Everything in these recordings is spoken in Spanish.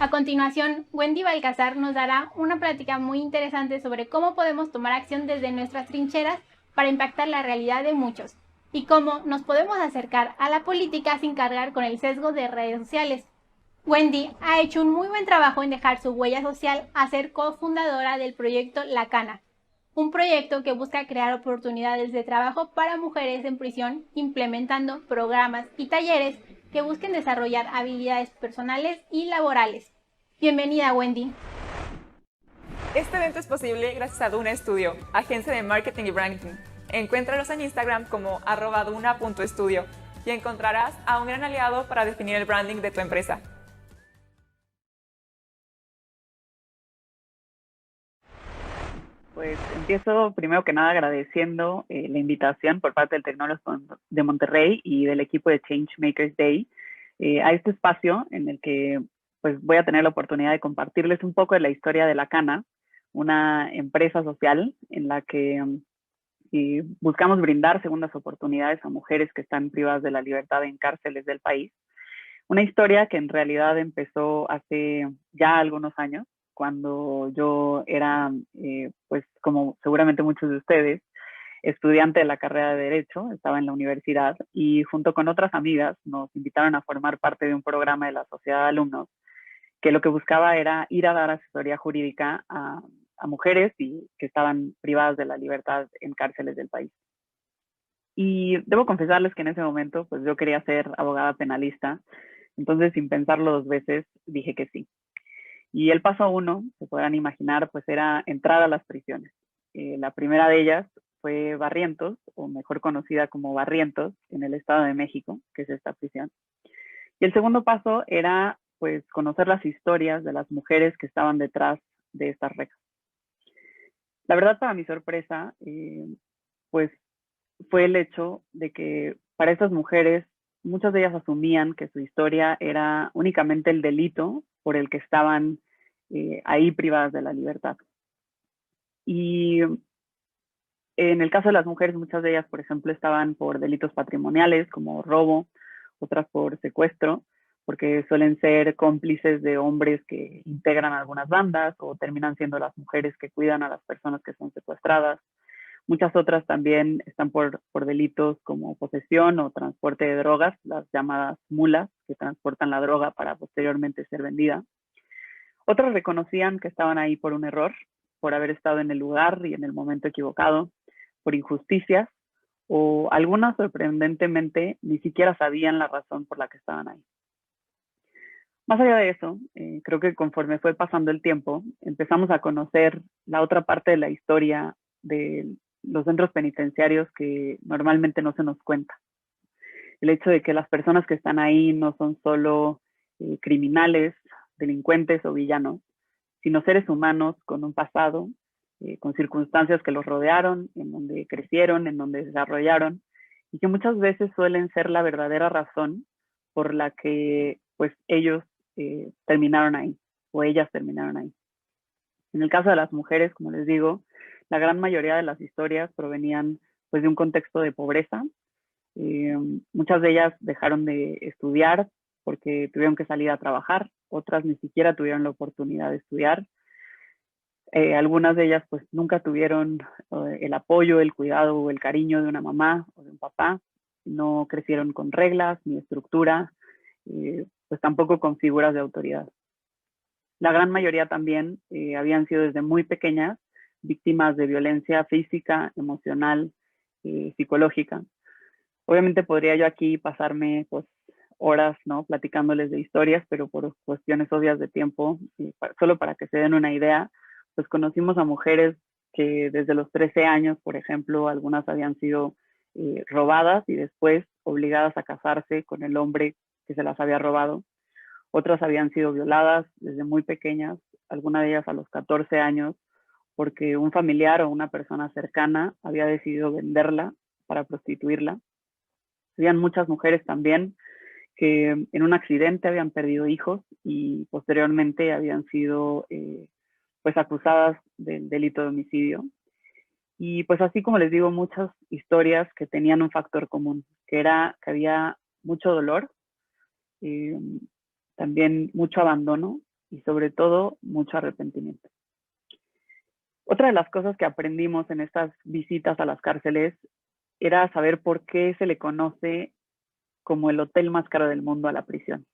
A continuación, Wendy Balcazar nos dará una plática muy interesante sobre cómo podemos tomar acción desde nuestras trincheras para impactar la realidad de muchos y cómo nos podemos acercar a la política sin cargar con el sesgo de redes sociales. Wendy ha hecho un muy buen trabajo en dejar su huella social a ser cofundadora del proyecto La Cana, un proyecto que busca crear oportunidades de trabajo para mujeres en prisión, implementando programas y talleres que busquen desarrollar habilidades personales y laborales. Bienvenida, Wendy. Este evento es posible gracias a Duna Studio, agencia de marketing y branding. Encuéntralos en Instagram como @duna.studio y encontrarás a un gran aliado para definir el branding de tu empresa. Pues empiezo primero que nada agradeciendo la invitación por parte del Tecnológico de Monterrey y del equipo de Changemakers Day a este espacio en el que pues voy a tener la oportunidad de compartirles un poco de la historia de La Cana, una empresa social en la que buscamos brindar segundas oportunidades a mujeres que están privadas de la libertad en cárceles del país. Una historia que en realidad empezó hace ya algunos años, cuando yo era, pues como seguramente muchos de ustedes, estudiante de la carrera de Derecho, estaba en la universidad y junto con otras amigas nos invitaron a formar parte de un programa de la Sociedad de Alumnos que lo que buscaba era ir a dar asesoría jurídica a mujeres que estaban privadas de la libertad en cárceles del país. Y debo confesarles que en ese momento pues yo quería ser abogada penalista, entonces sin pensarlo dos veces dije que sí. Y el paso uno, se podrán imaginar, pues era entrar a las prisiones. La primera de ellas fue Barrientos, o mejor conocida como Barrientos, en el Estado de México, que es esta prisión. Y el segundo paso era pues conocer las historias de las mujeres que estaban detrás de estas rejas. La verdad, para mi sorpresa, pues fue el hecho de que para estas mujeres, muchas de ellas asumían que su historia era únicamente el delito por el que estaban ahí privadas de la libertad. Y en el caso de las mujeres, muchas de ellas, por ejemplo, estaban por delitos patrimoniales como robo, otras por secuestro, porque suelen ser cómplices de hombres que integran algunas bandas o terminan siendo las mujeres que cuidan a las personas que son secuestradas. Muchas otras también están por delitos como posesión o transporte de drogas, las llamadas mulas, que transportan la droga para posteriormente ser vendida. Otras reconocían que estaban ahí por un error, por haber estado en el lugar y en el momento equivocado, por injusticias, o algunas sorprendentemente ni siquiera sabían la razón por la que estaban ahí. Más allá de eso, creo que conforme fue pasando el tiempo, empezamos a conocer la otra parte de la historia de los centros penitenciarios que normalmente no se nos cuenta. El hecho de que las personas que están ahí no son solo criminales, delincuentes o villanos, sino seres humanos con un pasado, con circunstancias que los rodearon, en donde crecieron, en donde desarrollaron, y que muchas veces suelen ser la verdadera razón por la que pues ellos terminaron ahí, o ellas terminaron ahí. En el caso de las mujeres, como les digo, la gran mayoría de las historias provenían pues de un contexto de pobreza. Muchas de ellas dejaron de estudiar porque tuvieron que salir a trabajar, otras ni siquiera tuvieron la oportunidad de estudiar. Algunas de ellas pues nunca tuvieron el apoyo, el cuidado o el cariño de una mamá o de un papá, no crecieron con reglas ni estructura, pues tampoco con figuras de autoridad. La gran mayoría también habían sido desde muy pequeñas víctimas de violencia física, emocional, psicológica. Obviamente podría yo aquí pasarme pues horas, ¿no? Platicándoles de historias, pero por cuestiones obvias de tiempo, solo para que se den una idea, pues conocimos a mujeres que desde los 13 años, por ejemplo, algunas habían sido robadas y después obligadas a casarse con el hombre que se las había robado. Otras habían sido violadas desde muy pequeñas, algunas de ellas a los 14 años, porque un familiar o una persona cercana había decidido venderla para prostituirla. Habían muchas mujeres también que en un accidente habían perdido hijos y posteriormente habían sido pues acusadas del delito de homicidio. Y pues así como les digo, muchas historias que tenían un factor común, que era que había mucho dolor, eh, también mucho abandono y sobre todo mucho arrepentimiento. Otra de las cosas que aprendimos en estas visitas a las cárceles era saber por qué se le conoce como el hotel más caro del mundo a la prisión.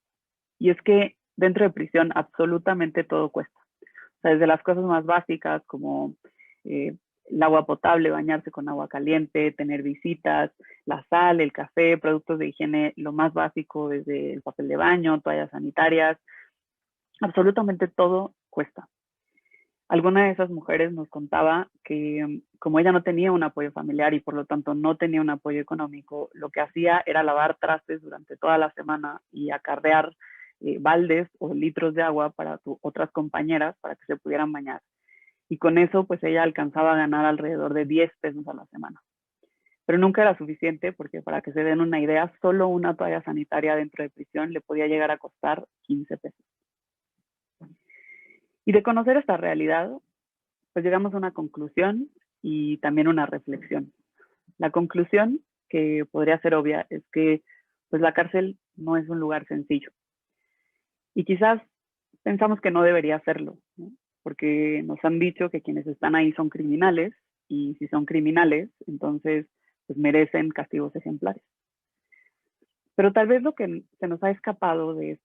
Y es que dentro de prisión absolutamente todo cuesta. O sea, desde las cosas más básicas como el agua potable, bañarse con agua caliente, tener visitas, la sal, el café, productos de higiene, lo más básico, desde el papel de baño, toallas sanitarias, absolutamente todo cuesta. Alguna de esas mujeres nos contaba que como ella no tenía un apoyo familiar y por lo tanto no tenía un apoyo económico, lo que hacía era lavar trastes durante toda la semana y acarrear baldes o litros de agua para otras compañeras para que se pudieran bañar. Y con eso pues ella alcanzaba a ganar alrededor de 10 pesos a la semana. Pero nunca era suficiente porque para que se den una idea, solo una toalla sanitaria dentro de prisión le podía llegar a costar 15 pesos. Y de conocer esta realidad, pues llegamos a una conclusión y también una reflexión. La conclusión, que podría ser obvia, es que pues la cárcel no es un lugar sencillo. Y quizás pensamos que no debería serlo, ¿no? Porque nos han dicho que quienes están ahí son criminales y si son criminales, entonces pues merecen castigos ejemplares. Pero tal vez lo que se nos ha escapado de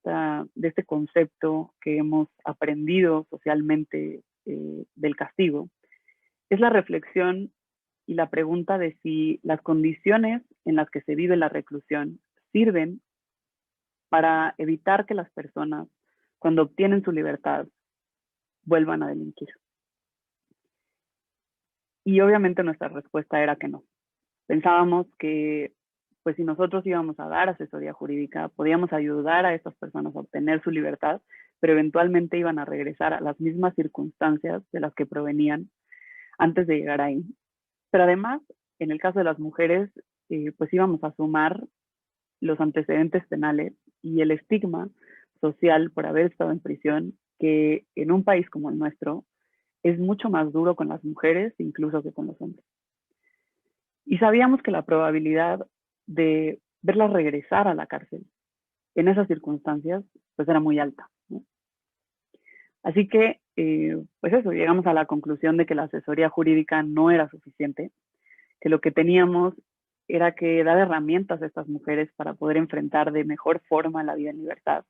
este concepto que hemos aprendido socialmente del castigo es la reflexión y la pregunta de si las condiciones en las que se vive la reclusión sirven para evitar que las personas, cuando obtienen su libertad, vuelvan a delinquir. Y obviamente nuestra respuesta era que no. Pensábamos que pues si nosotros íbamos a dar asesoría jurídica, podíamos ayudar a estas personas a obtener su libertad, pero eventualmente iban a regresar a las mismas circunstancias de las que provenían antes de llegar ahí. Pero además, en el caso de las mujeres, pues íbamos a sumar los antecedentes penales y el estigma social por haber estado en prisión, que en un país como el nuestro es mucho más duro con las mujeres incluso que con los hombres. Y sabíamos que la probabilidad de verlas regresar a la cárcel en esas circunstancias pues era muy alta, ¿no? Así que pues eso, llegamos a la conclusión de que la asesoría jurídica no era suficiente, que lo que teníamos era que dar herramientas a estas mujeres para poder enfrentar de mejor forma la vida en libertad,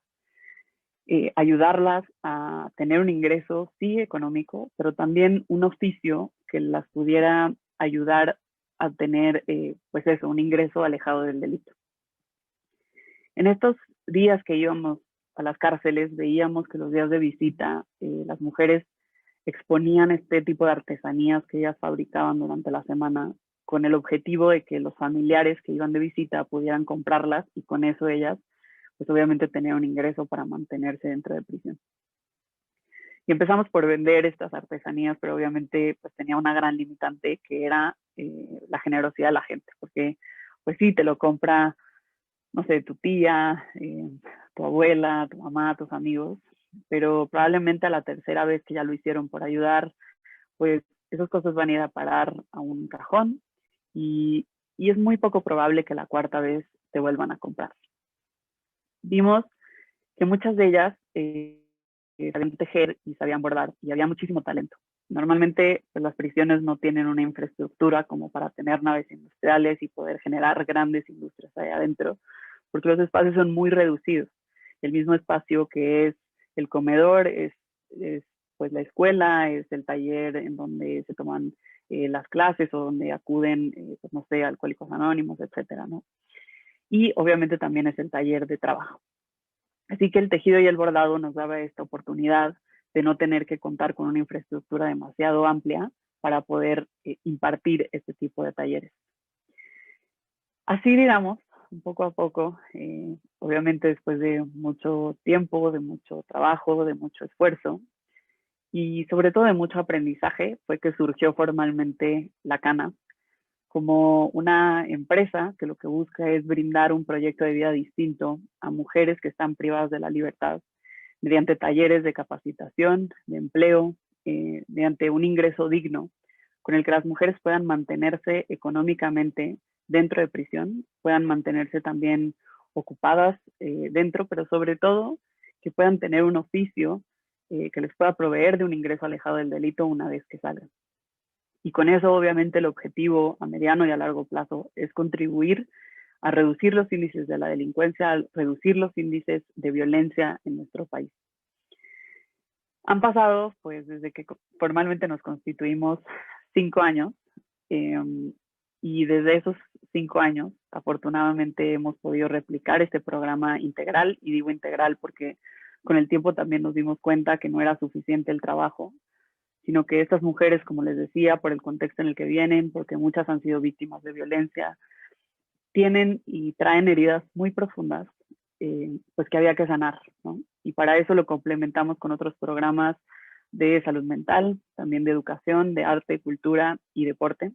ayudarlas a tener un ingreso, sí, económico, pero también un oficio que las pudiera ayudar a tener, pues eso, un ingreso alejado del delito. En estos días que íbamos a las cárceles, veíamos que los días de visita, las mujeres exponían este tipo de artesanías que ellas fabricaban durante la semana con el objetivo de que los familiares que iban de visita pudieran comprarlas y con eso ellas, pues obviamente tener un ingreso para mantenerse dentro de prisión. Y empezamos por vender estas artesanías, pero obviamente pues tenía una gran limitante que era la generosidad de la gente, porque pues sí, te lo compra, no sé, tu tía, tu abuela, tu mamá, tus amigos, pero probablemente a la tercera vez que ya lo hicieron por ayudar, pues esas cosas van a ir a parar a un cajón y es muy poco probable que la cuarta vez te vuelvan a comprar. Vimos que muchas de ellas sabían tejer y sabían bordar y había muchísimo talento. Normalmente pues, las prisiones no tienen una infraestructura como para tener naves industriales y poder generar grandes industrias allá adentro, porque los espacios son muy reducidos. El mismo espacio que es el comedor es pues la escuela, es el taller en donde se toman las clases o donde acuden, pues no sé, alcohólicos anónimos, etcétera, ¿no? Y obviamente también es el taller de trabajo. Así que el tejido y el bordado nos daba esta oportunidad de no tener que contar con una infraestructura demasiado amplia para poder impartir este tipo de talleres. Así, digamos, poco a poco, obviamente después de mucho tiempo, de mucho trabajo, de mucho esfuerzo y sobre todo de mucho aprendizaje, fue que surgió formalmente La Cana como una empresa que lo que busca es brindar un proyecto de vida distinto a mujeres que están privadas de la libertad mediante talleres de capacitación, de empleo, mediante un ingreso digno con el que las mujeres puedan mantenerse económicamente dentro de prisión, puedan mantenerse también ocupadas dentro, pero sobre todo que puedan tener un oficio que les pueda proveer de un ingreso alejado del delito una vez que salgan. Y con eso, obviamente, el objetivo a mediano y a largo plazo es contribuir a reducir los índices de la delincuencia, a reducir los índices de violencia en nuestro país. Han pasado, pues, desde que formalmente nos constituimos 5 años, y desde esos 5 años, afortunadamente, hemos podido replicar este programa integral, y digo integral porque con el tiempo también nos dimos cuenta que no era suficiente el trabajo, sino que estas mujeres, como les decía, por el contexto en el que vienen, porque muchas han sido víctimas de violencia, tienen y traen heridas muy profundas, pues que había que sanar, ¿no? Y para eso lo complementamos con otros programas de salud mental, también de educación, de arte, cultura y deporte.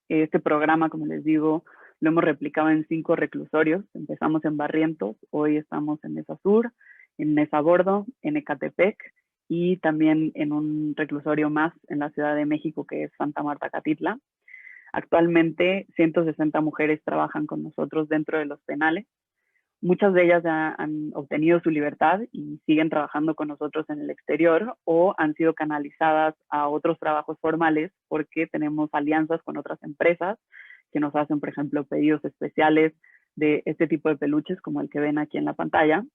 Este programa, como les digo, lo hemos replicado en 5 reclusorios. Empezamos en Barrientos, hoy estamos en Mesa Sur, en Mesa Bordo, en Ecatepec y también en un reclusorio más en la Ciudad de México, que es Santa Marta Catitla. Actualmente 160 mujeres trabajan con nosotros dentro de los penales. Muchas de ellas ya han obtenido su libertad y siguen trabajando con nosotros en el exterior o han sido canalizadas a otros trabajos formales porque tenemos alianzas con otras empresas que nos hacen, por ejemplo, pedidos especiales de este tipo de peluches como el que ven aquí en la pantalla.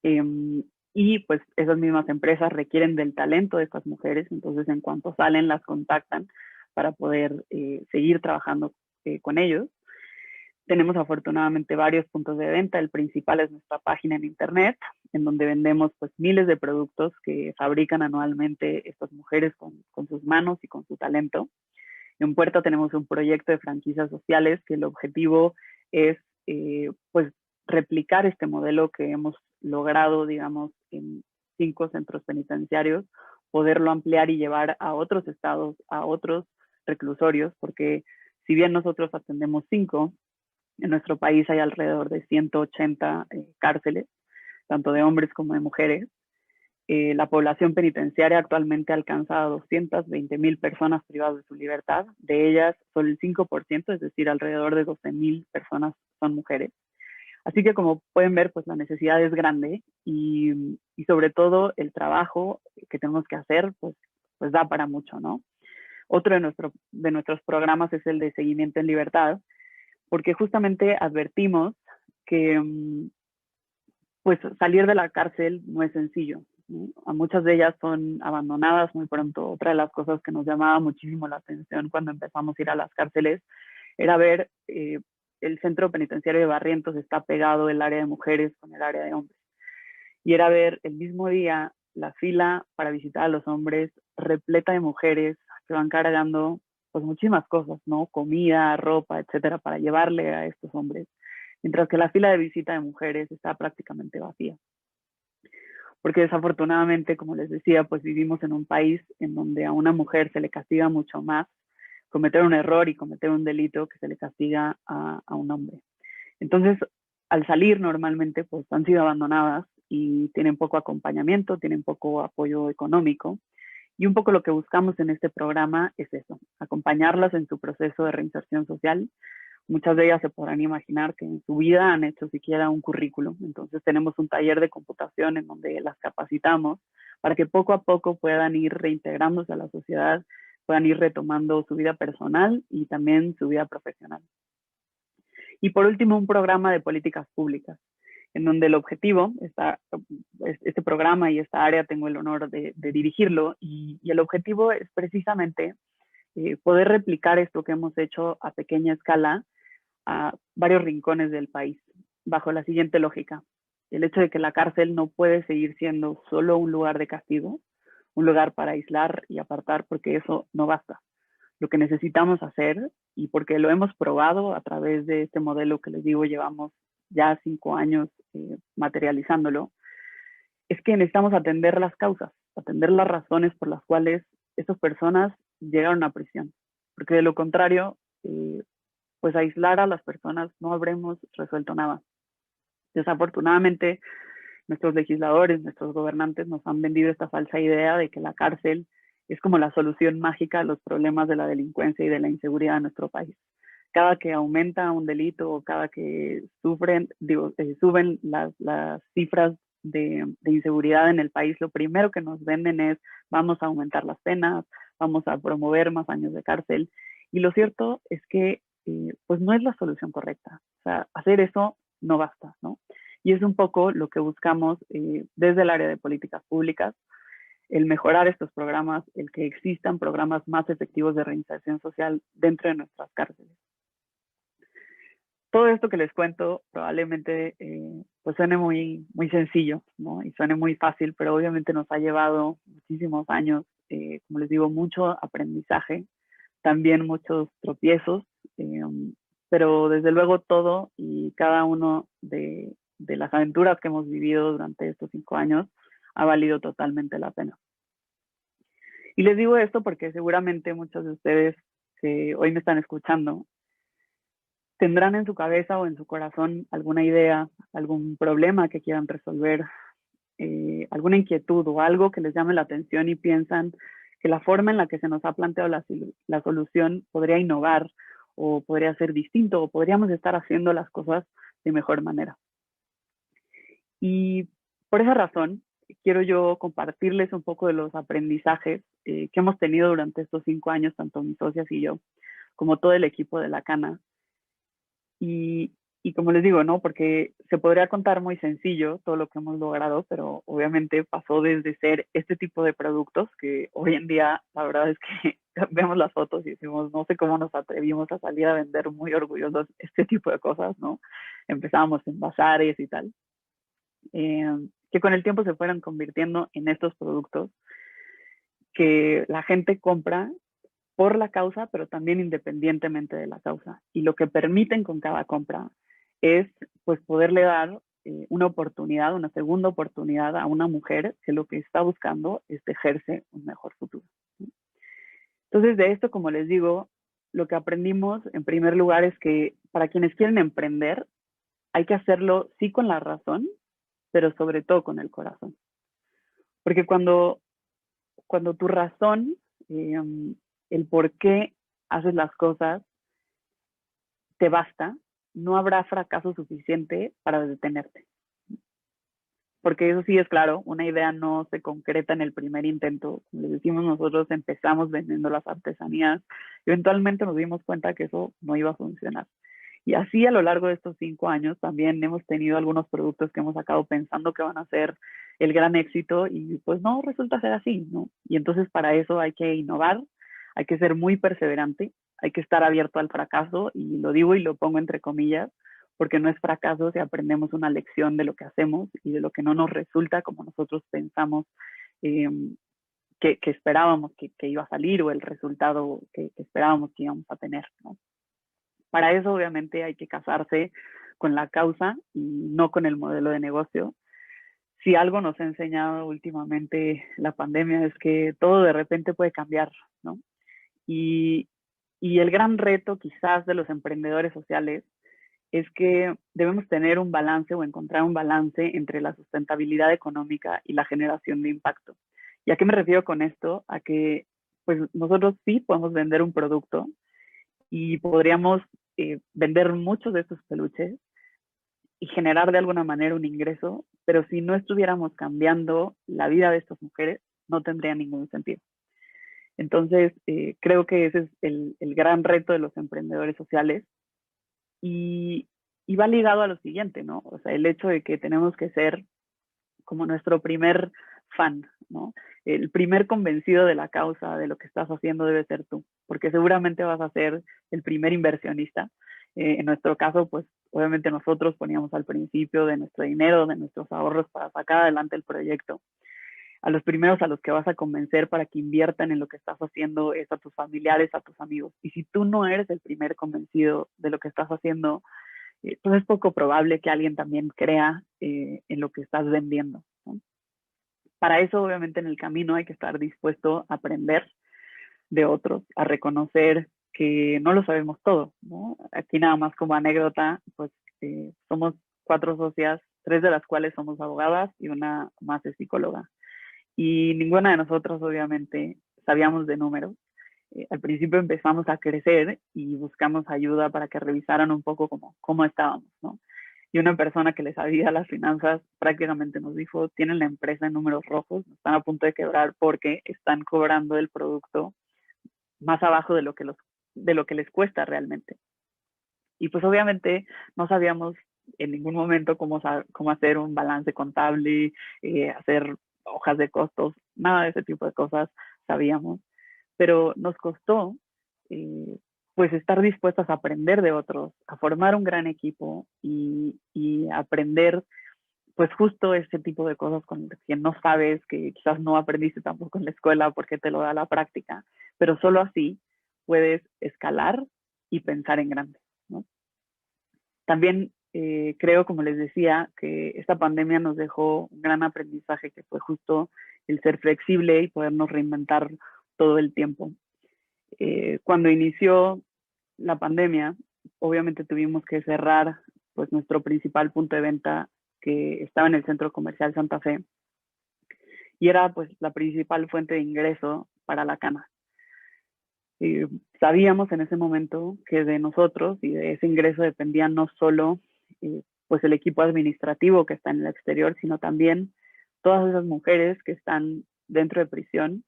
Y pues esas mismas empresas requieren del talento de estas mujeres, entonces en cuanto salen las contactan para poder seguir trabajando con ellos. Tenemos afortunadamente varios puntos de venta. El principal es nuestra página en internet, en donde vendemos pues miles de productos que fabrican anualmente estas mujeres con sus manos y con su talento. En Puerto tenemos un proyecto de franquicias sociales que el objetivo es pues replicar este modelo que hemos logrado, digamos, en 5 centros penitenciarios, poderlo ampliar y llevar a otros estados, a otros reclusorios, porque si bien nosotros atendemos 5, en nuestro país hay alrededor de 180 cárceles, tanto de hombres como de mujeres. La población penitenciaria actualmente alcanza a 220,000 personas privadas de su libertad. De ellas, solo el 5%, es decir, alrededor de 12,000 personas son mujeres. Así que como pueden ver, pues la necesidad es grande y sobre todo el trabajo que tenemos que hacer, pues da para mucho, ¿no? Otro de nuestros programas es el de seguimiento en libertad, porque justamente advertimos que pues salir de la cárcel no es sencillo, ¿no? A muchas de ellas son abandonadas muy pronto. Otra de las cosas que nos llamaba muchísimo la atención cuando empezamos a ir a las cárceles era ver el centro penitenciario de Barrientos está pegado el área de mujeres con el área de hombres. Y era ver el mismo día la fila para visitar a los hombres repleta de mujeres que van cargando pues muchísimas cosas, ¿no? Comida, ropa, etcétera, para llevarle a estos hombres. Mientras que la fila de visita de mujeres está prácticamente vacía. Porque desafortunadamente, como les decía, pues vivimos en un país en donde a una mujer se le castiga mucho más cometer un error y cometer un delito que se le castiga a un hombre. Entonces, al salir normalmente, pues han sido abandonadas y tienen poco acompañamiento, tienen poco apoyo económico. Y un poco lo que buscamos en este programa es eso, acompañarlas en su proceso de reinserción social. Muchas de ellas se podrán imaginar que en su vida han hecho siquiera un currículum. Entonces tenemos un taller de computación en donde las capacitamos para que poco a poco puedan ir reintegrándose a la sociedad, puedan ir retomando su vida personal y también su vida profesional. Y por último, un programa de políticas públicas, en donde el objetivo, este programa y esta área tengo el honor de dirigirlo, y el objetivo es precisamente poder replicar esto que hemos hecho a pequeña escala a varios rincones del país, bajo la siguiente lógica. El hecho de que la cárcel no puede seguir siendo solo un lugar de castigo, un lugar para aislar y apartar, porque eso no basta. Lo que necesitamos hacer, y porque lo hemos probado a través de este modelo que les digo, llevamos ya 5 años materializándolo, es que necesitamos atender las causas, atender las razones por las cuales estas personas llegaron a prisión. Porque de lo contrario, pues aislar a las personas no habremos resuelto nada. Desafortunadamente, nuestros legisladores, nuestros gobernantes nos han vendido esta falsa idea de que la cárcel es como la solución mágica a los problemas de la delincuencia y de la inseguridad en nuestro país. Cada que aumenta un delito o cada que suben las cifras de inseguridad en el país, lo primero que nos venden es vamos a aumentar las penas, vamos a promover más años de cárcel. Y lo cierto es que pues no es la solución correcta. O sea, hacer eso no basta, ¿no? Y es un poco lo que buscamos desde el área de políticas públicas, el mejorar estos programas, el que existan programas más efectivos de reinserción social dentro de nuestras cárceles. Todo esto que les cuento probablemente pues suene muy, muy sencillo, ¿no? Y suene muy fácil, pero obviamente nos ha llevado muchísimos años, como les digo, mucho aprendizaje, también muchos tropiezos, pero desde luego todo y cada uno de las aventuras que hemos vivido durante estos 5 años ha valido totalmente la pena. Y les digo esto porque seguramente muchos de ustedes que hoy me están escuchando tendrán en su cabeza o en su corazón alguna idea, algún problema que quieran resolver, alguna inquietud o algo que les llame la atención y piensan que la forma en la que se nos ha planteado la solución podría innovar o podría ser distinto o podríamos estar haciendo las cosas de mejor manera. Y por esa razón, quiero yo compartirles un poco de los aprendizajes que hemos tenido durante estos 5 años, tanto mis socias y yo, como todo el equipo de la Cana. Y como les digo, ¿no? Porque se podría contar muy sencillo todo lo que hemos logrado, pero obviamente pasó desde ser este tipo de productos que hoy en día, la verdad es que vemos las fotos y decimos, no sé cómo nos atrevimos a salir a vender muy orgullosos este tipo de cosas, ¿no? Empezábamos en bazares y tal, que con el tiempo se fueron convirtiendo en estos productos que la gente compra por la causa, pero también independientemente de la causa. Y lo que permiten con cada compra es pues poderle dar una oportunidad, una segunda oportunidad a una mujer que lo que está buscando es tejerse un mejor futuro. Entonces, de esto, como les digo, lo que aprendimos en primer lugar es que para quienes quieren emprender, hay que hacerlo sí con la razón, pero sobre todo con el corazón. Porque cuando tu razón, el por qué haces las cosas, te basta, no habrá fracaso suficiente para detenerte. Porque eso sí es claro, una idea no se concreta en el primer intento. Como les decimos, nosotros empezamos vendiendo las artesanías, eventualmente nos dimos cuenta que eso no iba a funcionar. Y así a lo largo de estos 5 años también hemos tenido algunos productos que hemos sacado pensando que van a ser el gran éxito y pues no resulta ser así, ¿no? Y entonces para eso hay que innovar, hay que ser muy perseverante, hay que estar abierto al fracaso y lo digo y lo pongo entre comillas porque no es fracaso si aprendemos una lección de lo que hacemos y de lo que no nos resulta como nosotros pensamos que esperábamos que iba a salir o el resultado que esperábamos que íbamos a tener, ¿no? Para eso obviamente hay que casarse con la causa y no con el modelo de negocio. Si algo nos ha enseñado últimamente la pandemia es que todo de repente puede cambiar, ¿no? Y el gran reto quizás de los emprendedores sociales es que debemos tener un balance o encontrar un balance entre la sustentabilidad económica y la generación de impacto. ¿Y a qué me refiero con esto? A que pues nosotros sí podemos vender un producto y podríamos vender muchos de estos peluches y generar de alguna manera un ingreso, pero si no estuviéramos cambiando la vida de estas mujeres, no tendría ningún sentido. Entonces, creo que ese es el gran reto de los emprendedores sociales y va ligado a lo siguiente, ¿no? O sea, el hecho de que tenemos que ser como nuestro primer fan, ¿no? El primer convencido de la causa, de lo que estás haciendo, debe ser tú, porque seguramente vas a ser el primer inversionista. En nuestro caso, pues obviamente nosotros poníamos al principio de nuestro dinero, de nuestros ahorros para sacar adelante el proyecto. A los primeros a los que vas a convencer para que inviertan en lo que estás haciendo es a tus familiares, a tus amigos. Y si tú no eres el primer convencido de lo que estás haciendo, pues es poco probable que alguien también crea en lo que estás vendiendo, ¿no? Para eso, obviamente, en el camino hay que estar dispuesto a aprender de otros, a reconocer que no lo sabemos todo, ¿no? Aquí nada más como anécdota, pues somos 4 socias, 3 de las cuales somos abogadas y una más es psicóloga. Y ninguna de nosotros, obviamente, sabíamos de números. Al principio empezamos a crecer y buscamos ayuda para que revisaran un poco cómo estábamos, ¿no? y una persona que les sabía las finanzas prácticamente nos dijo, tienen la empresa en números rojos, están a punto de quebrar porque están cobrando el producto más abajo de lo que les cuesta realmente. Y pues obviamente no sabíamos en ningún momento cómo hacer un balance contable, hacer hojas de costos, nada de ese tipo de cosas sabíamos, pero nos costó pues estar dispuestas a aprender de otros, a formar un gran equipo y aprender pues justo ese tipo de cosas con que no sabes, que quizás no aprendiste tampoco en la escuela porque te lo da la práctica, pero solo así puedes escalar y pensar en grande, ¿no? También creo, como les decía, que esta pandemia nos dejó un gran aprendizaje que fue justo el ser flexible y podernos reinventar todo el tiempo. Cuando inició la pandemia, obviamente tuvimos que cerrar pues nuestro principal punto de venta que estaba en el Centro Comercial Santa Fe y era pues la principal fuente de ingreso para la cana. Sabíamos en ese momento que de nosotros y de ese ingreso dependía no solo pues el equipo administrativo que está en el exterior, sino también todas esas mujeres que están dentro de prisión,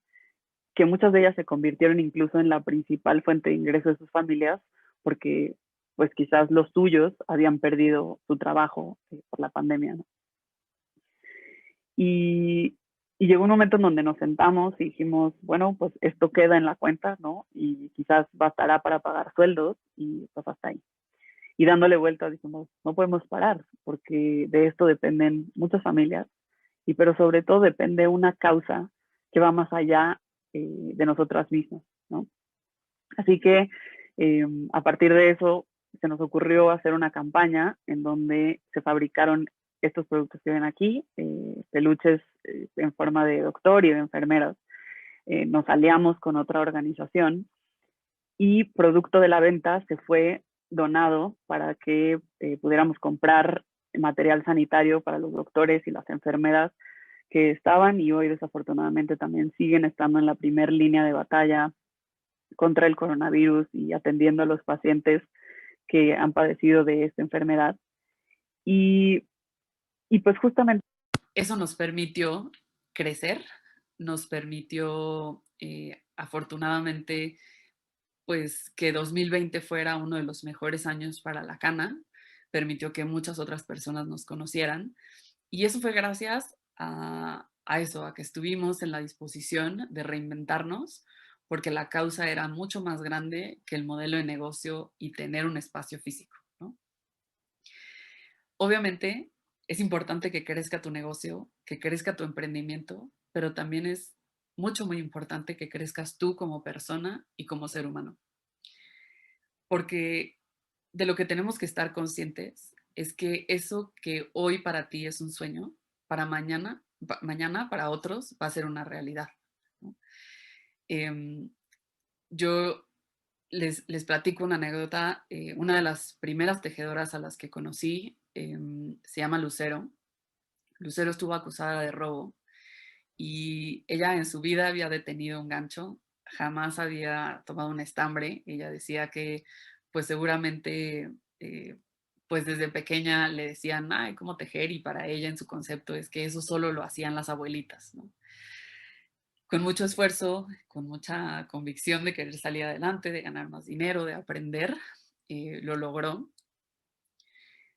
que muchas de ellas se convirtieron incluso en la principal fuente de ingreso de sus familias, porque pues quizás los suyos habían perdido su trabajo por la pandemia, ¿no? Y, y llegó un momento en donde nos sentamos y dijimos, bueno, pues esto queda en la cuenta, ¿no? Y quizás bastará para pagar sueldos y pues hasta ahí. Y dándole vuelta dijimos, no podemos parar, porque de esto dependen muchas familias, y pero sobre todo depende una causa que va más allá de nosotras mismas, ¿no? Así que a partir de eso se nos ocurrió hacer una campaña en donde se fabricaron estos productos que ven aquí, peluches en forma de doctor y de enfermeras. Nos aliamos con otra organización y producto de la venta se fue donado para que pudiéramos comprar material sanitario para los doctores y las enfermeras que estaban y hoy desafortunadamente también siguen estando en la primera línea de batalla contra el coronavirus y atendiendo a los pacientes que han padecido de esta enfermedad. Y, y pues justamente eso nos permitió crecer, nos permitió afortunadamente pues que 2020 fuera uno de los mejores años para la cana, permitió que muchas otras personas nos conocieran y eso fue gracias a eso, a que estuvimos en la disposición de reinventarnos porque la causa era mucho más grande que el modelo de negocio y tener un espacio físico, ¿no? Obviamente es importante que crezca tu negocio, que crezca tu emprendimiento, pero también es muy importante que crezcas tú como persona y como ser humano. Porque de lo que tenemos que estar conscientes es que eso que hoy para ti es un sueño, para mañana para otros va a ser una realidad, ¿no? Yo les platico una anécdota. Una de las primeras tejedoras a las que conocí se llama Lucero. Lucero estuvo acusada de robo y ella en su vida había detenido un gancho, jamás había tomado un estambre. Ella decía que pues seguramente pues desde pequeña le decían, ay, cómo tejer, y para ella en su concepto es que eso solo lo hacían las abuelitas, ¿no? Con mucho esfuerzo, con mucha convicción de querer salir adelante, de ganar más dinero, de aprender, lo logró.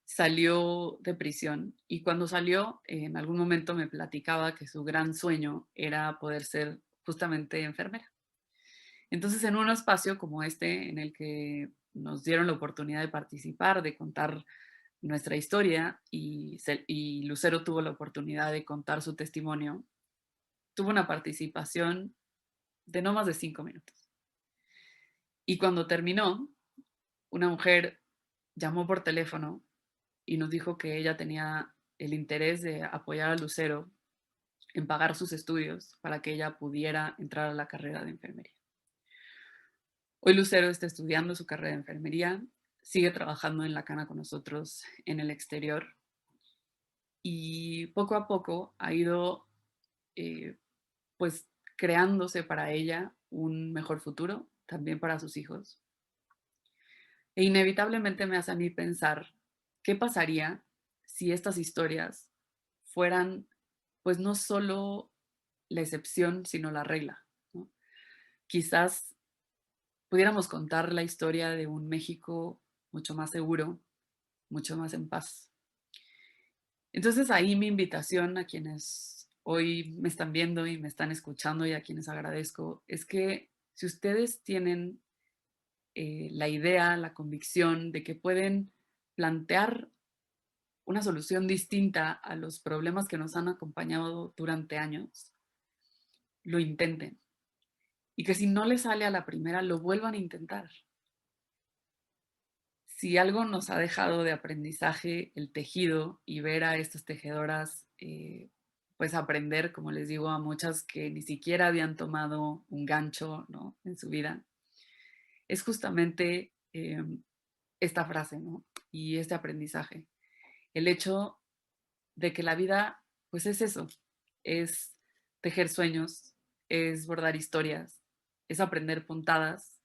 Salió de prisión y cuando salió, en algún momento me platicaba que su gran sueño era poder ser justamente enfermera. Entonces, en un espacio como este, en el que nos dieron la oportunidad de participar, de contar nuestra historia y Lucero tuvo la oportunidad de contar su testimonio, tuvo una participación de no más de 5 minutos. Y cuando terminó, una mujer llamó por teléfono y nos dijo que ella tenía el interés de apoyar a Lucero en pagar sus estudios para que ella pudiera entrar a la carrera de enfermería. Hoy Lucero está estudiando su carrera de enfermería, sigue trabajando en la cana con nosotros en el exterior y poco a poco ha ido pues creándose para ella un mejor futuro, también para sus hijos. E inevitablemente me hace a mí pensar, ¿qué pasaría si estas historias fueran, pues no solo la excepción, sino la regla, ¿no? Quizás pudiéramos contar la historia de un México mucho más seguro, mucho más en paz. Entonces ahí mi invitación a quienes hoy me están viendo y me están escuchando y a quienes agradezco es que si ustedes tienen la idea, la convicción de que pueden plantear una solución distinta a los problemas que nos han acompañado durante años, lo intenten. Y que si no les sale a la primera, lo vuelvan a intentar. Si algo nos ha dejado de aprendizaje el tejido y ver a estas tejedoras, pues aprender, como les digo, a muchas que ni siquiera habían tomado un gancho, ¿no?, en su vida, es justamente esta frase, ¿no?, y este aprendizaje. El hecho de que la vida, pues es eso, es tejer sueños, es bordar historias, es aprender puntadas,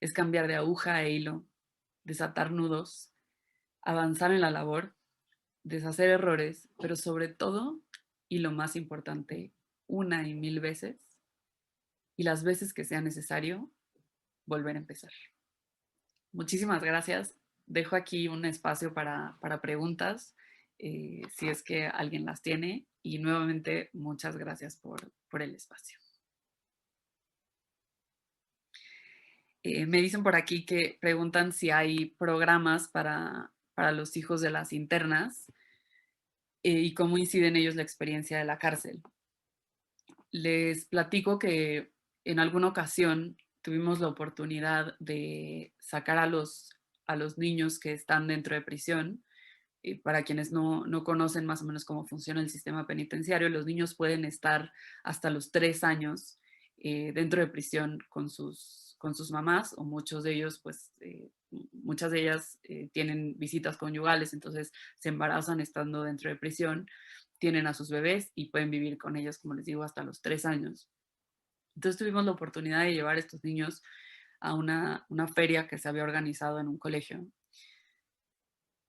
es cambiar de aguja e hilo, desatar nudos, avanzar en la labor, deshacer errores, pero sobre todo, y lo más importante, una y mil veces, y las veces que sea necesario, volver a empezar. Muchísimas gracias. Dejo aquí un espacio para preguntas, si es que alguien las tiene. Y nuevamente, muchas gracias por el espacio. Me dicen por aquí que preguntan si hay programas para los hijos de las internas y cómo incide en ellos la experiencia de la cárcel. Les platico que en alguna ocasión tuvimos la oportunidad de sacar a los niños que están dentro de prisión. Para quienes no conocen más o menos cómo funciona el sistema penitenciario, los niños pueden estar hasta los 3 años dentro de prisión con sus mamás, o muchos de ellos, pues muchas de ellas tienen visitas conyugales, entonces se embarazan estando dentro de prisión, tienen a sus bebés y pueden vivir con ellos, como les digo, hasta los 3 años. Entonces tuvimos la oportunidad de llevar a estos niños a una feria que se había organizado en un colegio.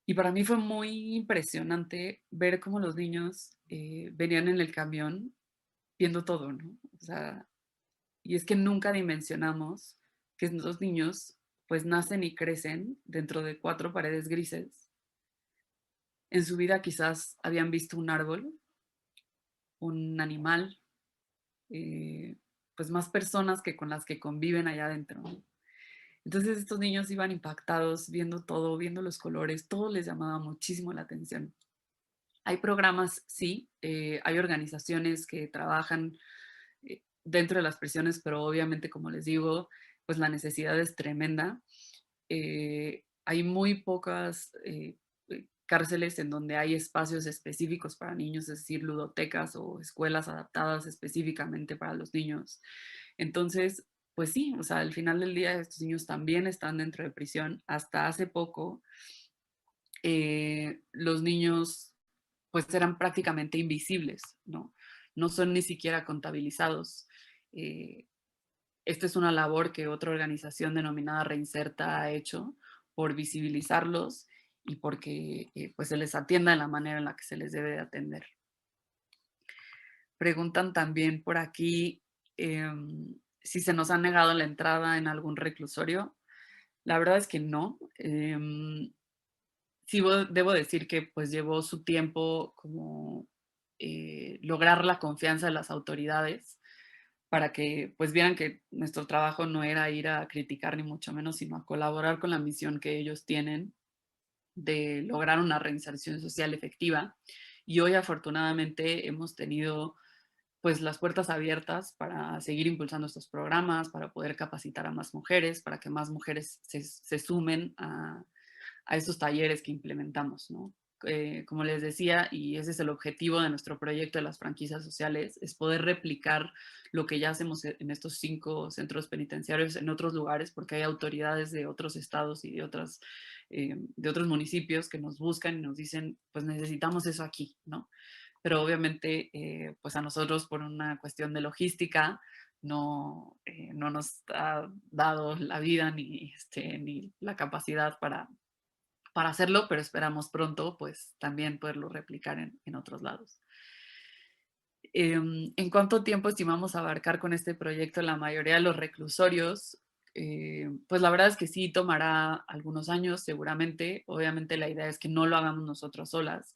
Y para mí fue muy impresionante ver cómo los niños venían en el camión viendo todo, ¿no? O sea, y es que nunca dimensionamos que estos niños pues nacen y crecen dentro de 4 paredes grises. En su vida quizás habían visto un árbol, un animal, pues más personas que con las que conviven allá adentro, ¿no? Entonces estos niños iban impactados viendo todo, viendo los colores, todo les llamaba muchísimo la atención. Hay programas, sí, hay organizaciones que trabajan dentro de las prisiones, pero obviamente, como les digo, pues la necesidad es tremenda. Hay muy pocas cárceles en donde hay espacios específicos para niños, es decir, ludotecas o escuelas adaptadas específicamente para los niños. Entonces, pues sí, o sea, al final del día estos niños también están dentro de prisión. Hasta hace poco, los niños pues eran prácticamente invisibles, ¿no? No son ni siquiera contabilizados. Esta es una labor que otra organización denominada Reinserta ha hecho por visibilizarlos y porque pues se les atienda de la manera en la que se les debe de atender. Preguntan también por aquí si se nos ha negado la entrada en algún reclusorio. La verdad es que no. Sí debo decir que pues llevó su tiempo como lograr la confianza de las autoridades para que pues vieran que nuestro trabajo no era ir a criticar ni mucho menos, sino a colaborar con la misión que ellos tienen de lograr una reinserción social efectiva. Y hoy afortunadamente hemos tenido pues las puertas abiertas para seguir impulsando estos programas, para poder capacitar a más mujeres, para que más mujeres se sumen a estos talleres que implementamos, ¿no? Como les decía, y ese es el objetivo de nuestro proyecto de las franquicias sociales, es poder replicar lo que ya hacemos en estos 5 centros penitenciarios en otros lugares, porque hay autoridades de otros estados y de otros municipios que nos buscan y nos dicen, pues necesitamos eso aquí, ¿no? Pero obviamente, pues a nosotros por una cuestión de logística, no nos ha dado la vida ni la capacidad para hacerlo, pero esperamos pronto pues también poderlo replicar en otros lados. ¿En cuánto tiempo estimamos abarcar con este proyecto la mayoría de los reclusorios? Pues la verdad es que sí tomará algunos años seguramente. Obviamente la idea es que no lo hagamos nosotros solas.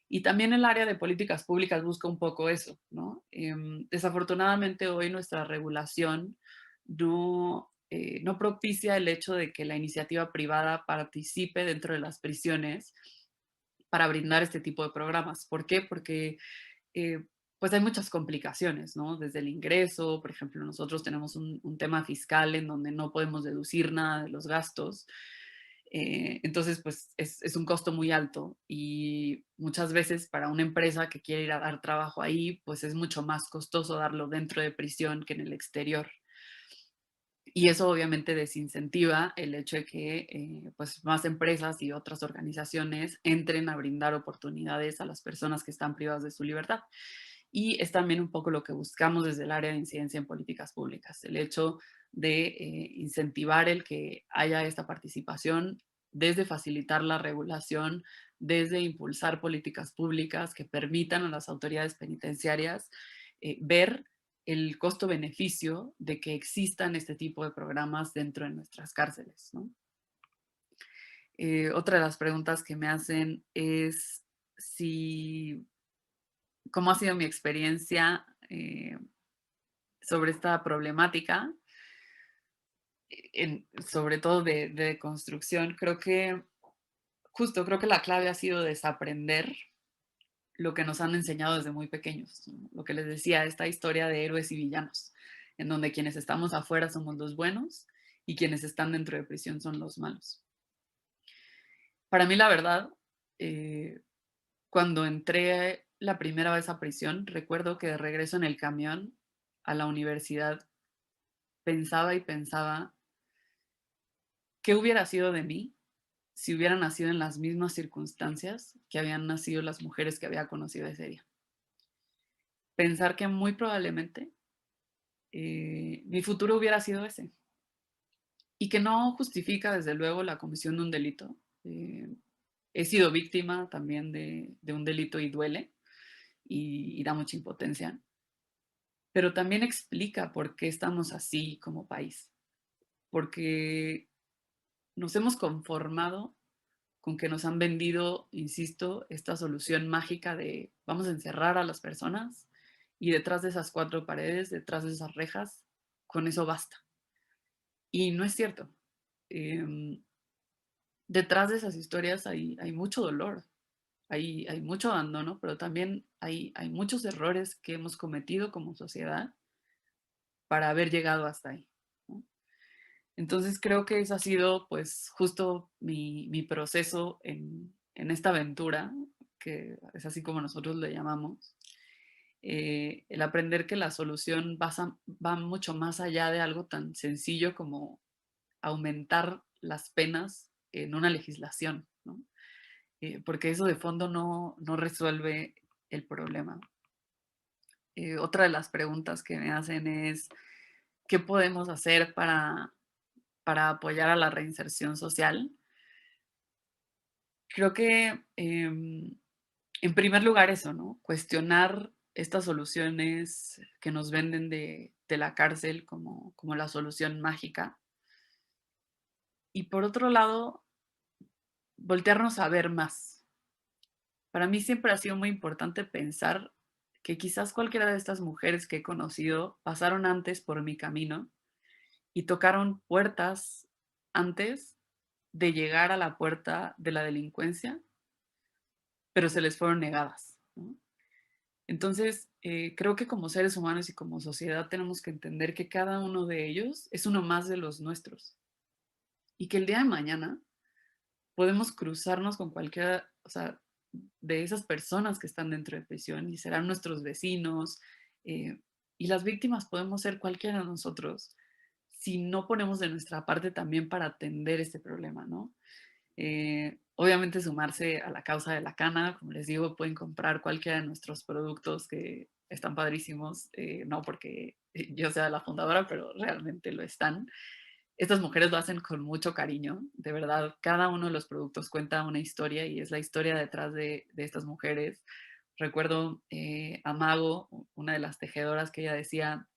Y también el área de políticas públicas busca un poco eso, ¿no? Desafortunadamente hoy nuestra regulación no propicia el hecho de que la iniciativa privada participe dentro de las prisiones para brindar este tipo de programas. ¿Por qué? Porque eh, pues hay muchas complicaciones, ¿no? Desde el ingreso, por ejemplo, nosotros tenemos un tema fiscal en donde no podemos deducir nada de los gastos. Entonces, pues es un costo muy alto y muchas veces para una empresa que quiere ir a dar trabajo ahí, pues es mucho más costoso darlo dentro de prisión que en el exterior. Y eso obviamente desincentiva el hecho de que pues más empresas y otras organizaciones entren a brindar oportunidades a las personas que están privadas de su libertad. Y es también un poco lo que buscamos desde el área de incidencia en políticas públicas, el hecho de incentivar el que haya esta participación, desde facilitar la regulación, desde impulsar políticas públicas que permitan a las autoridades penitenciarias ver el costo-beneficio de que existan este tipo de programas dentro de nuestras cárceles, ¿no? Otra de las preguntas que me hacen es cómo ha sido mi experiencia sobre esta problemática, sobre todo de construcción. Creo que la clave ha sido desaprender lo que nos han enseñado desde muy pequeños, ¿no? Lo que les decía, esta historia de héroes y villanos, en donde quienes estamos afuera somos los buenos y quienes están dentro de prisión son los malos. Para mí, la verdad, cuando entré la primera vez a prisión, recuerdo que de regreso en el camión a la universidad pensaba y pensaba, ¿qué hubiera sido de mí si hubiera nacido en las mismas circunstancias que habían nacido las mujeres que había conocido ese día? Pensar que muy probablemente mi futuro hubiera sido ese. Y que no justifica, desde luego, la comisión de un delito. He sido víctima también de un delito y duele y da mucha impotencia, pero también explica por qué estamos así como país. Porque nos hemos conformado con que nos han vendido, insisto, esta solución mágica de vamos a encerrar a las personas y detrás de esas cuatro paredes, detrás de esas rejas, con eso basta. Y no es cierto. Detrás de esas historias hay mucho dolor, hay mucho abandono, pero también hay muchos errores que hemos cometido como sociedad para haber llegado hasta ahí, ¿no? Entonces creo que ese ha sido pues justo mi proceso en esta aventura, que es así como nosotros le llamamos, el aprender que la solución va mucho más allá de algo tan sencillo como aumentar las penas en una legislación, ¿no? Porque eso de fondo no resuelve el problema. Otra de las preguntas que me hacen es, ¿qué podemos hacer para apoyar a la reinserción social? Creo que, en primer lugar, eso, ¿no? Cuestionar estas soluciones que nos venden de la cárcel como la solución mágica. Y por otro lado, voltearnos a ver más. Para mí siempre ha sido muy importante pensar que quizás cualquiera de estas mujeres que he conocido pasaron antes por mi camino y tocaron puertas antes de llegar a la puerta de la delincuencia, pero se les fueron negadas, ¿no? Entonces, creo que como seres humanos y como sociedad tenemos que entender que cada uno de ellos es uno más de los nuestros y que el día de mañana podemos cruzarnos con cualquiera, o sea, de esas personas que están dentro de prisión y serán nuestros vecinos. Y las víctimas podemos ser cualquiera de nosotros si no ponemos de nuestra parte también para atender este problema, ¿no? Obviamente sumarse a la causa de la cana, como les digo, pueden comprar cualquiera de nuestros productos que están padrísimos, no porque yo sea la fundadora, pero realmente lo están. Estas mujeres lo hacen con mucho cariño, de verdad, cada uno de los productos cuenta una historia y es la historia detrás de estas mujeres. Recuerdo a Mago, una de las tejedoras, que ella decía,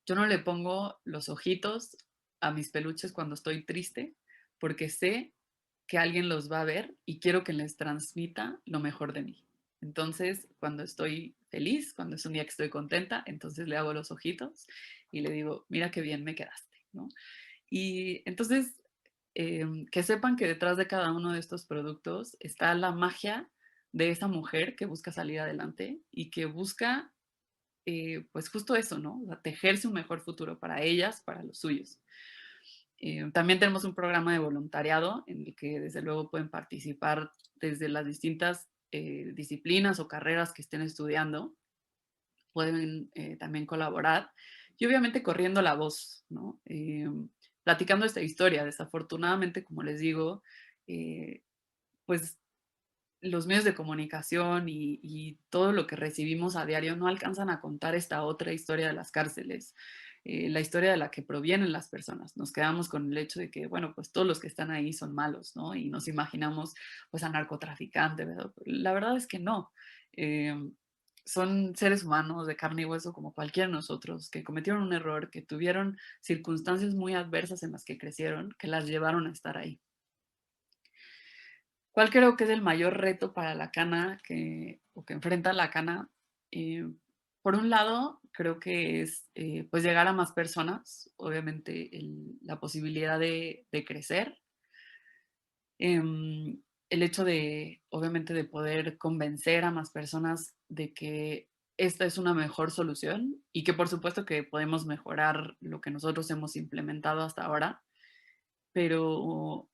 yo no le pongo los ojitos a mis peluches cuando estoy triste, porque sé que alguien los va a ver y quiero que les transmita lo mejor de mí. Entonces, cuando estoy feliz, cuando es un día que estoy contenta, entonces le hago los ojitos y le digo, mira qué bien me quedaste, ¿no? Y entonces, que sepan que detrás de cada uno de estos productos está la magia de esa mujer que busca salir adelante y que busca, pues justo eso, ¿no? O sea, tejerse un mejor futuro para ellas, para los suyos. También tenemos un programa de voluntariado en el que desde luego pueden participar desde las distintas disciplinas o carreras que estén estudiando. Pueden también colaborar y obviamente corriendo la voz, ¿no? Platicando esta historia. Desafortunadamente, como les digo, eh, pues los medios de comunicación y todo lo que recibimos a diario no alcanzan a contar esta otra historia de las cárceles, la historia de la que provienen las personas. Nos quedamos con el hecho de que, bueno, pues todos los que están ahí son malos, ¿no? Y nos imaginamos pues a narcotraficantes, ¿verdad? La verdad es que no. Eh, Son seres humanos de carne y hueso como cualquiera de nosotros, que cometieron un error, que tuvieron circunstancias muy adversas en las que crecieron, que las llevaron a estar ahí. ¿Cuál creo que es el mayor reto para la cana o que enfrenta la cana? Eh, por un lado, creo que es pues llegar a más personas, obviamente la posibilidad de crecer, el hecho de, obviamente, de poder convencer a más personas de que esta es una mejor solución y que por supuesto que podemos mejorar lo que nosotros hemos implementado hasta ahora, pero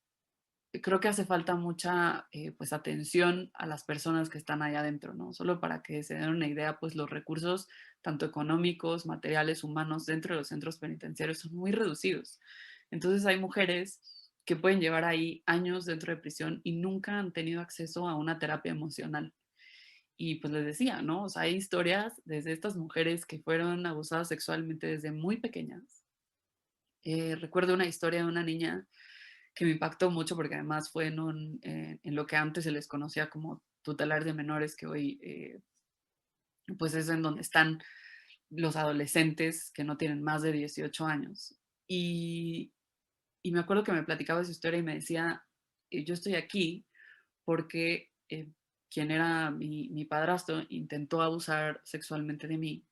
creo que hace falta mucha pues atención a las personas que están allá adentro, ¿no? Solo para que se den una idea, pues los recursos, tanto económicos, materiales, humanos, dentro de los centros penitenciarios son muy reducidos. Entonces hay mujeres que pueden llevar ahí años dentro de prisión y nunca han tenido acceso a una terapia emocional. Y pues les decía, ¿no? O sea, hay historias desde estas mujeres que fueron abusadas sexualmente desde muy pequeñas. Recuerdo una historia de una niña que me impactó mucho porque además fue en lo que antes se les conocía como tutelar de menores, que hoy pues es en donde están los adolescentes que no tienen más de 18 años. Y, y me acuerdo que me platicaba esa historia y me decía, yo estoy aquí porque quien era mi padrastro intentó abusar sexualmente de mí.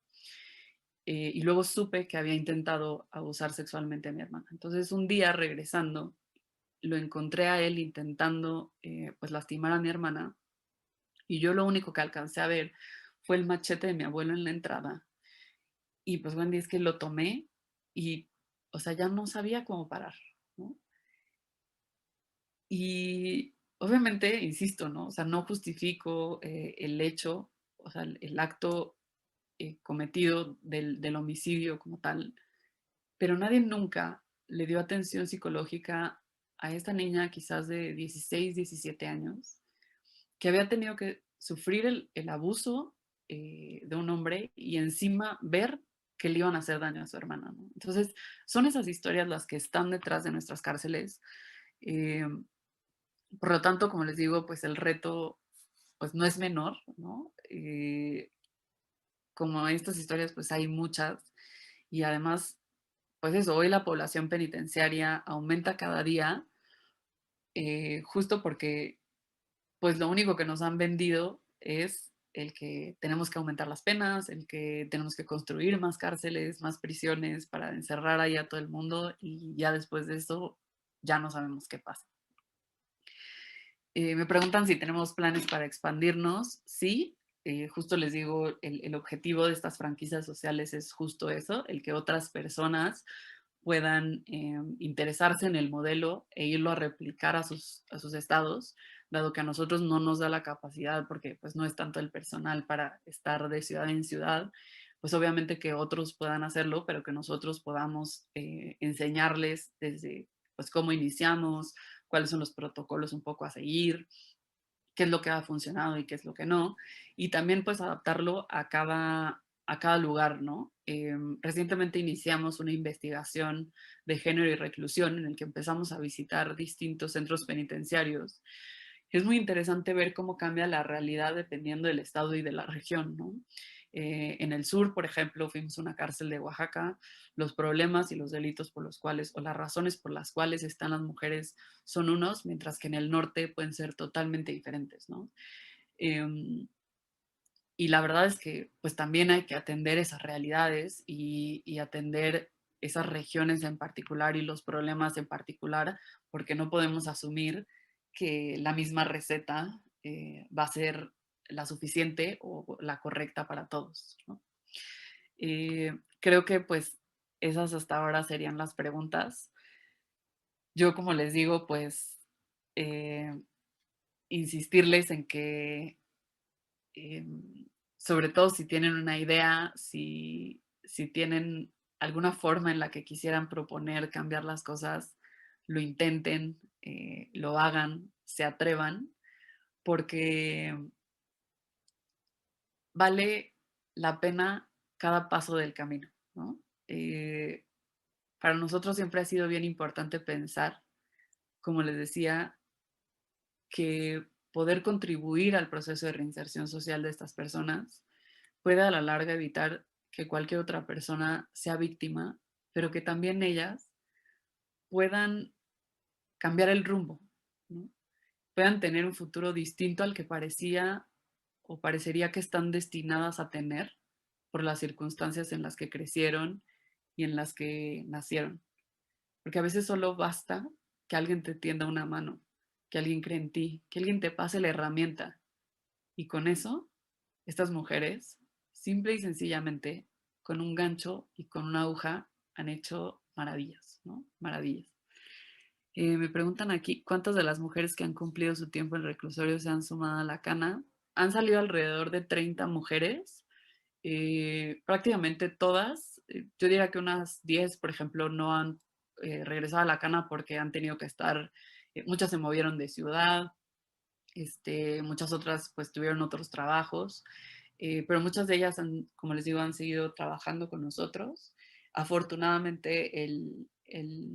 Y luego supe que había intentado abusar sexualmente a mi hermana. Entonces un día regresando, lo encontré a él intentando pues lastimar a mi hermana y yo lo único que alcancé a ver fue el machete de mi abuelo en la entrada y pues Wendy es que lo tomé y o sea ya no sabía cómo parar, ¿no? Y obviamente, insisto, ¿no? O sea, no justifico el hecho, o sea, el acto cometido del homicidio como tal, pero nadie nunca le dio atención psicológica a esta niña quizás de 16, 17 años, que había tenido que sufrir el abuso de un hombre y encima ver que le iban a hacer daño a su hermana, ¿no? Entonces, son esas historias las que están detrás de nuestras cárceles. Eh, por lo tanto, como les digo, pues el reto pues no es menor, ¿no? Como estas historias, pues hay muchas y además pues eso, hoy la población penitenciaria aumenta cada día, justo porque pues lo único que nos han vendido es el que tenemos que aumentar las penas, el que tenemos que construir más cárceles, más prisiones para encerrar ahí a todo el mundo y ya después de eso ya no sabemos qué pasa. Me preguntan si tenemos planes para expandirnos. Sí, justo les digo, el objetivo de estas franquicias sociales es justo eso, el que otras personas puedan interesarse en el modelo e irlo a replicar a sus estados, dado que a nosotros no nos da la capacidad, porque pues no es tanto el personal para estar de ciudad en ciudad, pues obviamente que otros puedan hacerlo, pero que nosotros podamos enseñarles desde pues cómo iniciamos, cuáles son los protocolos un poco a seguir, qué es lo que ha funcionado y qué es lo que no, y también pues adaptarlo a cada lugar, ¿no? Recientemente iniciamos una investigación de género y reclusión en el que empezamos a visitar distintos centros penitenciarios. Es muy interesante ver cómo cambia la realidad dependiendo del estado y de la región, ¿no? En el sur, por ejemplo, fuimos a una cárcel de Oaxaca, los problemas y los delitos por los cuales, o las razones por las cuales están las mujeres son unos, mientras que en el norte pueden ser totalmente diferentes, ¿no? Y la verdad es que pues también hay que atender esas realidades y atender esas regiones en particular y los problemas en particular, porque no podemos asumir que la misma receta va a ser la suficiente o la correcta para todos, ¿no? Creo que pues esas hasta ahora serían las preguntas. Yo, como les digo, pues eh, insistirles en que sobre todo si tienen una idea, si tienen alguna forma en la que quisieran proponer cambiar las cosas, lo intenten, lo hagan, se atrevan, porque vale la pena cada paso del camino, ¿no? Eh, para nosotros siempre ha sido bien importante pensar, como les decía, que poder contribuir al proceso de reinserción social de estas personas puede a la larga evitar que cualquier otra persona sea víctima, pero que también ellas puedan cambiar el rumbo, ¿no? Puedan tener un futuro distinto al que parecía o parecería que están destinadas a tener por las circunstancias en las que crecieron y en las que nacieron. Porque a veces solo basta que alguien te tienda una mano, que alguien cree en ti, que alguien te pase la herramienta. Y con eso, estas mujeres, simple y sencillamente, con un gancho y con una aguja, han hecho maravillas, ¿no? Maravillas. Me preguntan aquí, ¿cuántas de las mujeres que han cumplido su tiempo en reclusorio se han sumado a la cana? Han salido alrededor de 30 mujeres, prácticamente todas. Yo diría que unas 10, por ejemplo, no han regresado a la cana porque han tenido que estar, muchas se movieron de ciudad, muchas otras pues tuvieron otros trabajos, pero muchas de ellas, como les digo, han seguido trabajando con nosotros. Afortunadamente el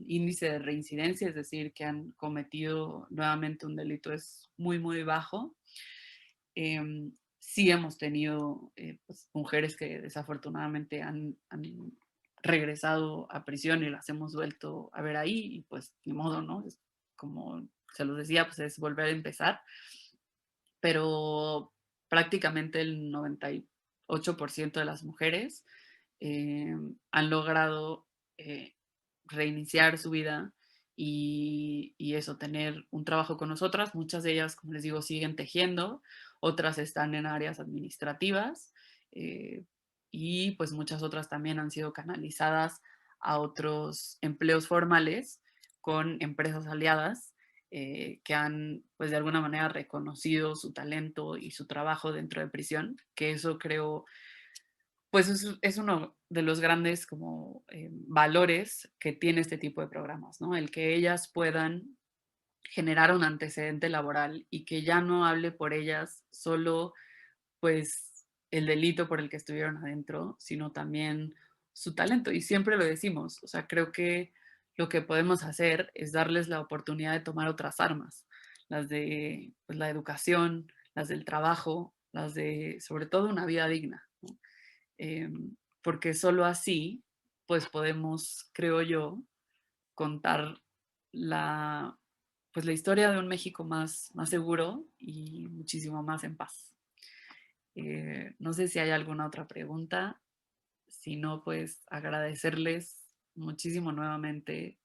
índice de reincidencia, es decir, que han cometido nuevamente un delito, es muy, muy bajo. Sí hemos tenido pues, mujeres que desafortunadamente han regresado a prisión y las hemos vuelto a ver ahí y pues ni modo, ¿no? Es como se los decía, pues es volver a empezar, pero prácticamente el 98% de las mujeres han logrado reiniciar su vida y eso, tener un trabajo con nosotras. Muchas de ellas, como les digo, siguen tejiendo, otras están en áreas administrativas eh, y pues muchas otras también han sido canalizadas a otros empleos formales con empresas aliadas que han, pues de alguna manera, reconocido su talento y su trabajo dentro de prisión, que eso creo, pues es uno de los grandes como valores que tiene este tipo de programas, ¿no? El que ellas puedan generar un antecedente laboral y que ya no hable por ellas solo, pues, el delito por el que estuvieron adentro, sino también su talento. Y siempre lo decimos, o sea, creo que lo que podemos hacer es darles la oportunidad de tomar otras armas, las de pues, la educación, las del trabajo, las de, sobre todo, una vida digna, ¿no? Porque solo así, pues podemos, creo yo, contar la, pues, la historia de un México más seguro y muchísimo más en paz. No sé si hay alguna otra pregunta. Si no, pues agradecerles muchísimo nuevamente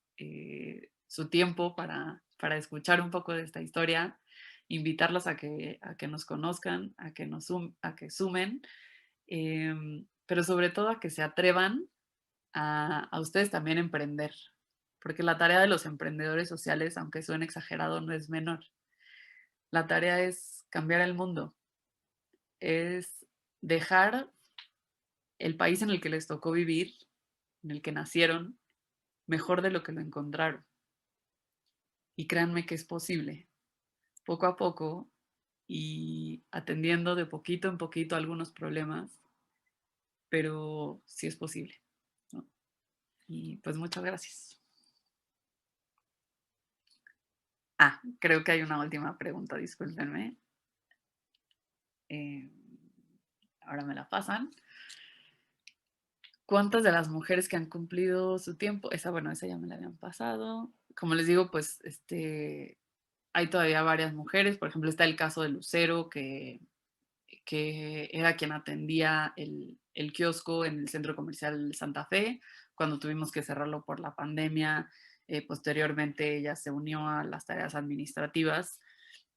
su tiempo para escuchar un poco de esta historia, invitarlos a que nos conozcan, a que sumen, pero sobre todo a que se atrevan a ustedes también emprender, porque la tarea de los emprendedores sociales, aunque suene exagerado, no es menor. La tarea es cambiar el mundo, es dejar el país en el que les tocó vivir, en el que nacieron, mejor de lo que lo encontraron. Y créanme que es posible, poco a poco y atendiendo de poquito en poquito algunos problemas, pero sí es posible, ¿no? Y pues muchas gracias. Creo que hay una última pregunta, discúlpenme. Ahora me la pasan. ¿Cuántas de las mujeres que han cumplido su tiempo? Esa ya me la habían pasado. Como les digo, pues hay todavía varias mujeres. Por ejemplo, está el caso de Lucero, que era quien atendía el kiosco en el centro comercial Santa Fe, cuando tuvimos que cerrarlo por la pandemia. Posteriormente ella se unió a las tareas administrativas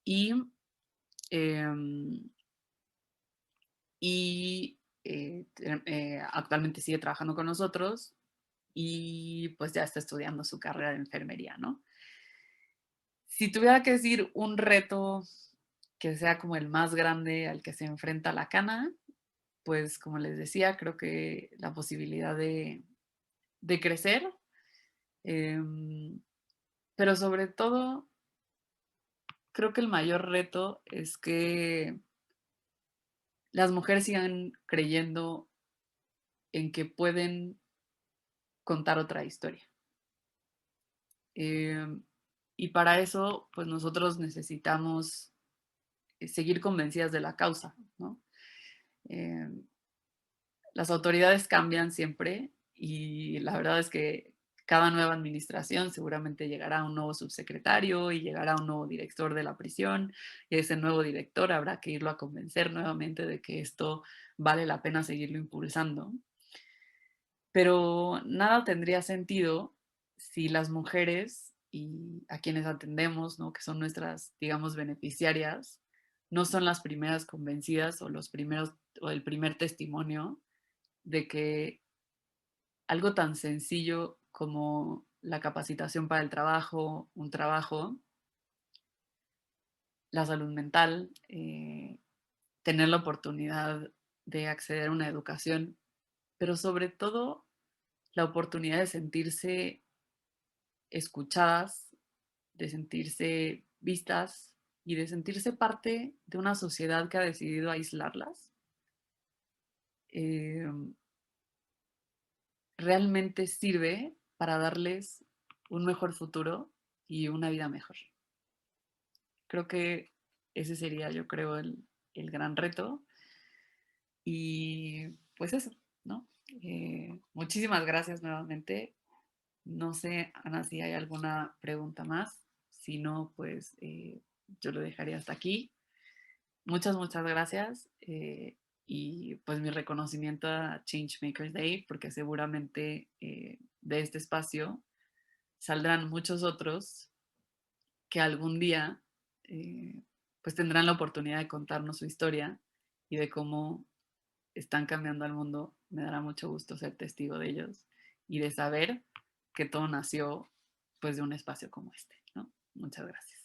y, em, actualmente sigue trabajando con nosotros y pues ya está estudiando su carrera de enfermería, ¿no? Si tuviera que decir un reto que sea como el más grande al que se enfrenta la Cana, pues como les decía, creo que la posibilidad de crecer, pero sobre todo creo que el mayor reto es que las mujeres sigan creyendo en que pueden contar otra historia. Y para eso, pues nosotros necesitamos seguir convencidas de la causa, ¿no? Las autoridades cambian siempre y la verdad es que cada nueva administración seguramente llegará un nuevo subsecretario y llegará un nuevo director de la prisión y ese nuevo director habrá que irlo a convencer nuevamente de que esto vale la pena seguirlo impulsando. Pero nada tendría sentido si las mujeres y a quienes atendemos, ¿no? Que son nuestras, digamos, beneficiarias, no son las primeras convencidas o los primeros o el primer testimonio de que algo tan sencillo como la capacitación para el trabajo, un trabajo, la salud mental, tener la oportunidad de acceder a una educación, pero sobre todo la oportunidad de sentirse escuchadas, de sentirse vistas y de sentirse parte de una sociedad que ha decidido aislarlas, eh, realmente sirve para darles un mejor futuro y una vida mejor. Creo que ese sería, yo creo, el gran reto. Y pues eso, ¿no? Muchísimas gracias nuevamente. No sé, Ana, si hay alguna pregunta más. Si no, pues yo lo dejaría hasta aquí. Muchas gracias. Y pues mi reconocimiento a Changemakers Day, porque seguramente de este espacio saldrán muchos otros que algún día pues tendrán la oportunidad de contarnos su historia y de cómo están cambiando al mundo. Me dará mucho gusto ser testigo de ellos y de saber que todo nació pues de un espacio como este, ¿no? Muchas gracias.